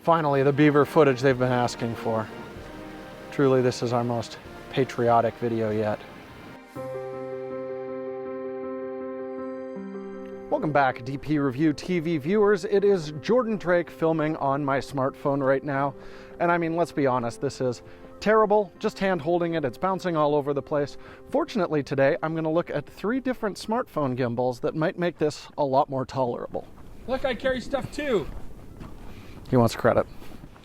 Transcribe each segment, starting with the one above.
Finally, the beaver footage they've been asking for. Truly, this is our most patriotic video yet. Welcome back, DP Review TV viewers. It is Jordan Drake filming on my smartphone right now. And I mean, let's be honest, this is terrible. Just hand holding it, it's bouncing all over the place. Fortunately today, I'm gonna look at 3 different smartphone gimbals that might make this a lot more tolerable. Look, I carry stuff too. He wants credit.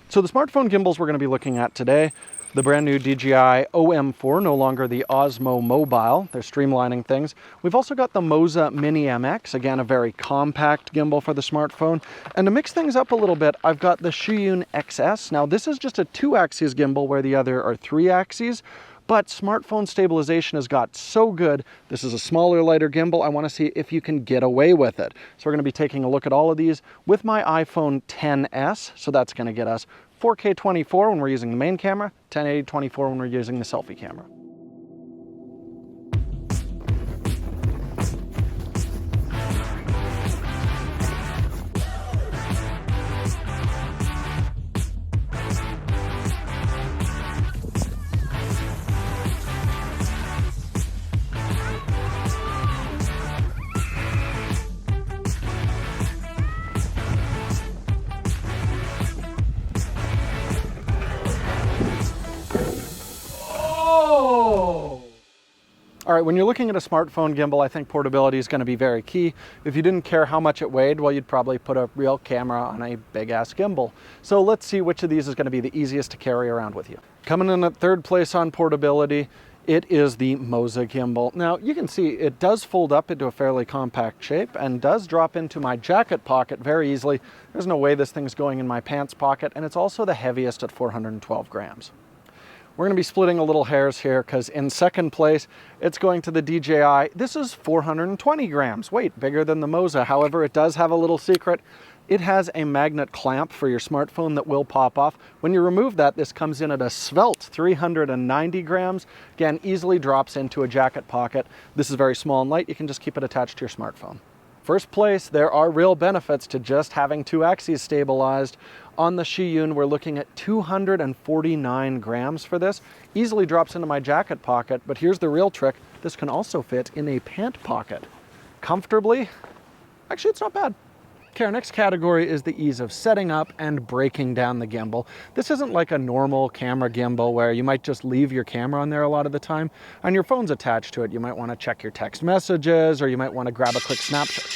So the smartphone gimbals we're gonna be looking at today, the brand new DJI OM4, no longer the Osmo Mobile. They're streamlining things. We've also got the Moza Mini MX, again, a very compact gimbal for the smartphone. And to mix things up a little bit, I've got the Zhiyun XS. Now, this is just a 2-axis gimbal where the other are 3 axes, but smartphone stabilization has got so good. This is a smaller, lighter gimbal. I want to see if you can get away with it. So we're going to be taking a look at all of these with my iPhone XS. So that's going to get us 4K 24 when we're using the main camera, 1080 24 when we're using the selfie camera. All right, when you're looking at a smartphone gimbal, I think portability is going to be very key. If you didn't care how much it weighed, well, you'd probably put a real camera on a big-ass gimbal. So let's see which of these is going to be the easiest to carry around with you. Coming in at 3rd place on portability, it is the Moza gimbal. Now, you can see it does fold up into a fairly compact shape and does drop into my jacket pocket very easily. There's no way this thing's going in my pants pocket, and it's also the heaviest at 412 grams. We're going to be splitting a little hairs here because in 2nd place, it's going to the DJI. This is 420 grams, weight bigger than the Moza. However, it does have a little secret. It has a magnet clamp for your smartphone that will pop off. When you remove that, this comes in at a svelte 390 grams. Again, easily drops into a jacket pocket. This is very small and light. You can just keep it attached to your smartphone. 1st place, there are real benefits to just having 2 axes stabilized. On the Zhiyun, we're looking at 249 grams for this. Easily drops into my jacket pocket, but here's the real trick. This can also fit in a pant pocket. Comfortably, actually it's not bad. Okay, our next category is the ease of setting up and breaking down the gimbal. This isn't like a normal camera gimbal where you might just leave your camera on there a lot of the time and your phone's attached to it. You might want to check your text messages, or you might want to grab a quick snapshot.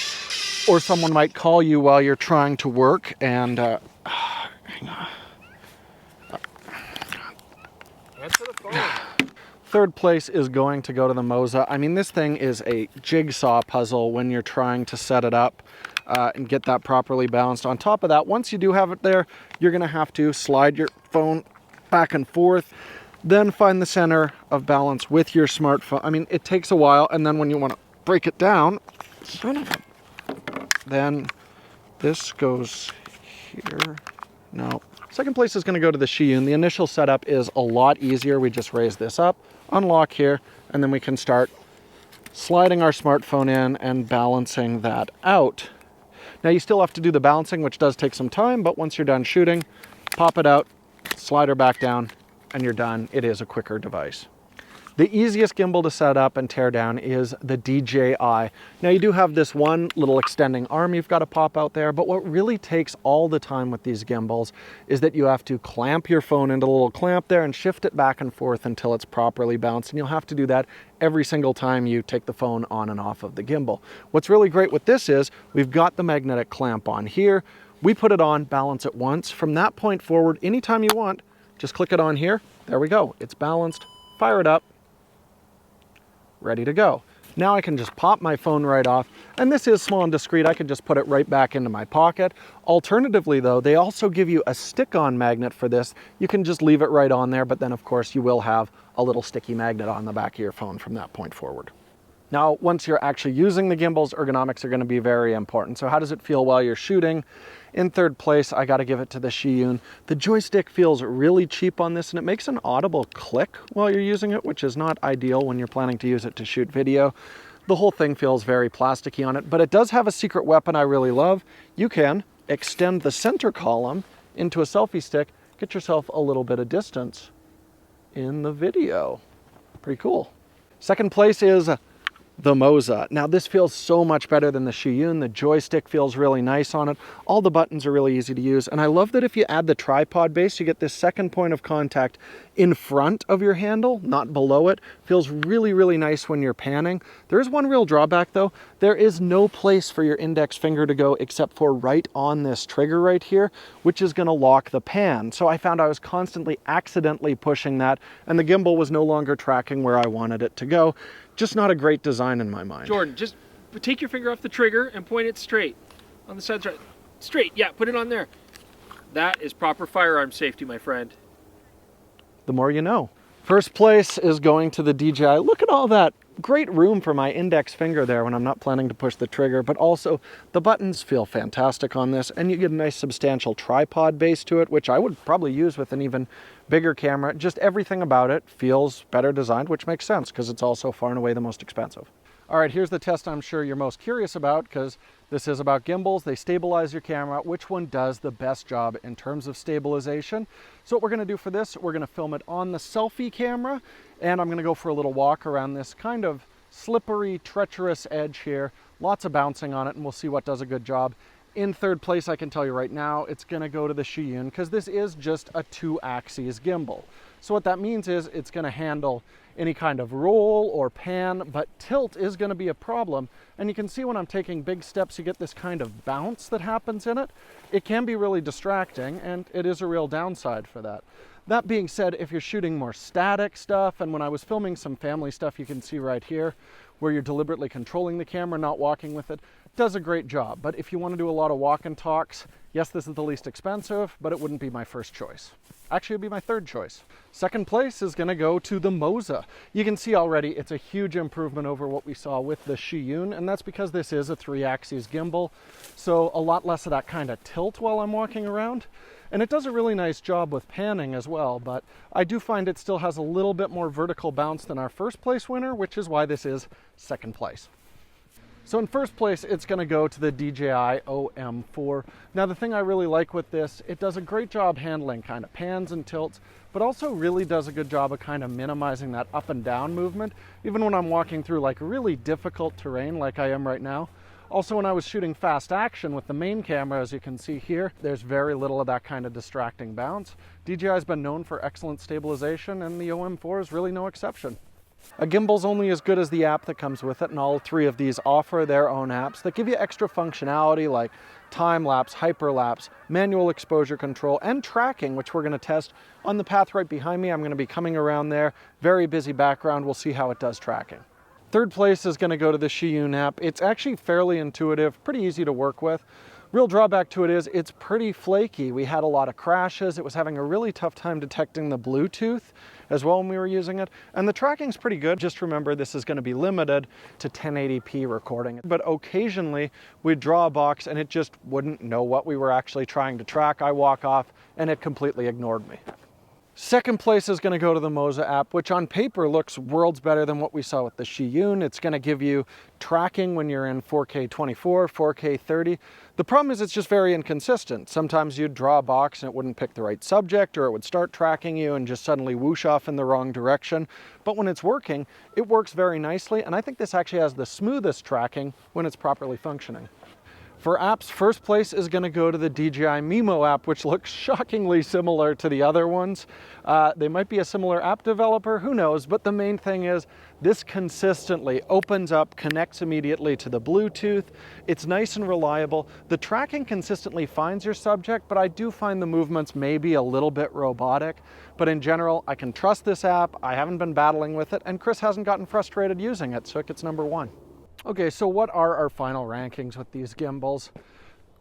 Or someone might call you while you're trying to work and, hang on. Answer the phone. 3rd place is going to go to the Moza. I mean, this thing is a jigsaw puzzle when you're trying to set it up and get that properly balanced. On top of that, once you do have it there, you're gonna have to slide your phone back and forth, then find the center of balance with your smartphone. I mean, it takes a while, and then when you wanna break it down, then this goes here. No. 2nd place is gonna go to the Zhiyun. The initial setup is a lot easier. We just raise this up, unlock here, and then we can start sliding our smartphone in and balancing that out. Now you still have to do the balancing, which does take some time, but once you're done shooting, pop it out, slide her back down, and you're done. It is a quicker device. The easiest gimbal to set up and tear down is the DJI. Now you do have this one little extending arm you've got to pop out there, but what really takes all the time with these gimbals is that you have to clamp your phone into the little clamp there and shift it back and forth until it's properly balanced, and you'll have to do that every single time you take the phone on and off of the gimbal. What's really great with this is we've got the magnetic clamp on here. We put it on, balance it once. From that point forward, anytime you want, just click it on here. There we go. It's balanced. Fire it up. Ready to go. Now I can just pop my phone right off, and this is small and discreet. I can just put it right back into my pocket. Alternatively though, they also give you a stick-on magnet for this. You can just leave it right on there, but then of course you will have a little sticky magnet on the back of your phone from that point forward. Now, once you're actually using the gimbals, ergonomics are going to be very important. So how does it feel while you're shooting? In third place, I got to give it to the Zhiyun. The joystick feels really cheap on this, and it makes an audible click while you're using it, which is not ideal when you're planning to use it to shoot video. The whole thing feels very plasticky on it, but it does have a secret weapon I really love. You can extend the center column into a selfie stick, get yourself a little bit of distance in the video. Pretty cool. Second place is the Moza. Now this feels so much better than the Zhiyun. The joystick feels really nice on it. All the buttons are really easy to use. And I love that if you add the tripod base, you get this second point of contact in front of your handle, not below it. Feels really, really nice when you're panning. There is one real drawback though. There is no place for your index finger to go except for right on this trigger right here, which is gonna lock the pan. So I found I was constantly accidentally pushing that and the gimbal was no longer tracking where I wanted it to go. Just not a great design in my mind. Jordan, just take your finger off the trigger and point it straight. On the side, straight, yeah, put it on there. That is proper firearm safety, my friend. The more you know. First place is going to the DJI. Look at all that great room for my index finger there when I'm not planning to push the trigger, but also the buttons feel fantastic on this, and you get a nice substantial tripod base to it, which I would probably use with an even bigger camera. Just everything about it feels better designed, which makes sense because it's also far and away the most expensive. All right, here's the test I'm sure you're most curious about because this is about gimbals. They stabilize your camera. Which one does the best job in terms of stabilization? So what we're gonna do for this, we're gonna film it on the selfie camera, and I'm gonna go for a little walk around this kind of slippery, treacherous edge here. Lots of bouncing on it, and we'll see what does a good job. In third place, I can tell you right now, it's gonna go to the Zhiyun because this is just a 2-axis gimbal. So what that means is it's gonna handle any kind of roll or pan, but tilt is gonna be a problem. And you can see when I'm taking big steps, you get this kind of bounce that happens in it. It can be really distracting, and it is a real downside for that. That being said, if you're shooting more static stuff, and when I was filming some family stuff, you can see right here, where you're deliberately controlling the camera, not walking with it, does a great job. But if you want to do a lot of walk and talks, yes, this is the least expensive, but it wouldn't be my first choice. Actually, it'd be my third choice. Second place is gonna go to the Moza. You can see already it's a huge improvement over what we saw with the Zhiyun, and that's because this is a 3-axis gimbal, so a lot less of that kind of tilt while I'm walking around. And it does a really nice job with panning as well, but I do find it still has a little bit more vertical bounce than our first place winner, which is why this is second place. So in first place, it's gonna go to the DJI OM4. Now the thing I really like with this, it does a great job handling kind of pans and tilts, but also really does a good job of kind of minimizing that up and down movement, even when I'm walking through like really difficult terrain like I am right now. Also, when I was shooting fast action with the main camera, as you can see here, there's very little of that kind of distracting bounce. DJI has been known for excellent stabilization, and the OM4 is really no exception. A gimbal's only as good as the app that comes with it, and all three of these offer their own apps that give you extra functionality like time-lapse, hyperlapse, manual exposure control, and tracking, which we're going to test on the path right behind me. I'm going to be coming around there. Very busy background. We'll see how it does tracking. Third place is going to go to the Zhiyun app. It's actually fairly intuitive, pretty easy to work with. Real drawback to it is it's pretty flaky. We had a lot of crashes. It was having a really tough time detecting the Bluetooth as well when we were using it. And the tracking's pretty good. Just remember, this is going to be limited to 1080p recording. But occasionally we'd draw a box and it just wouldn't know what we were actually trying to track. I walk off and it completely ignored me. Second place is going to go to the Moza app, which on paper looks worlds better than what we saw with the Zhiyun. It's going to give you tracking when you're in 4K 24, 4K 30. The problem is it's just very inconsistent. Sometimes you'd draw a box and it wouldn't pick the right subject, or it would start tracking you and just suddenly whoosh off in the wrong direction. But when it's working, it works very nicely, and I think this actually has the smoothest tracking when it's properly functioning. For apps, first place is going to go to the DJI Mimo app, which looks shockingly similar to the other ones. They might be a similar app developer, who knows, but the main thing is this consistently opens up, connects immediately to the Bluetooth. It's nice and reliable. The tracking consistently finds your subject, but I do find the movements maybe a little bit robotic. But in general, I can trust this app. I haven't been battling with it, and Chris hasn't gotten frustrated using it, so it gets number one. Okay, so what are our final rankings with these gimbals?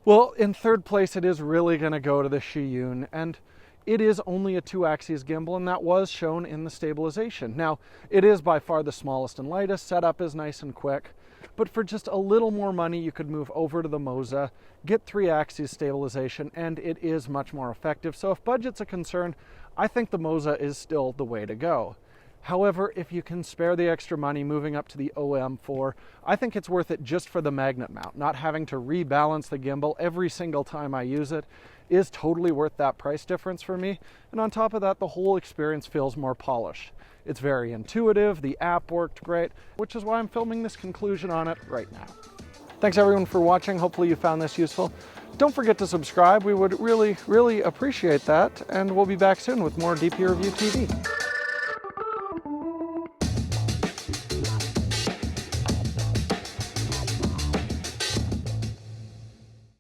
Well, in third place, it is really going to go to the Zhiyun, and it is only a 2-axis gimbal, and that was shown in the stabilization. Now, it is by far the smallest and lightest. Setup is nice and quick, but for just a little more money, you could move over to the Moza, get 3-axis stabilization, and it is much more effective. So if budget's a concern, I think the Moza is still the way to go. However, if you can spare the extra money moving up to the OM4, I think it's worth it just for the magnet mount, not having to rebalance the gimbal every single time I use it. is totally worth that price difference for me. And on top of that, the whole experience feels more polished. It's very intuitive, the app worked great, which is why I'm filming this conclusion on it right now. Thanks everyone for watching. Hopefully you found this useful. Don't forget to subscribe. We would really, really appreciate that. And we'll be back soon with more DP Review TV.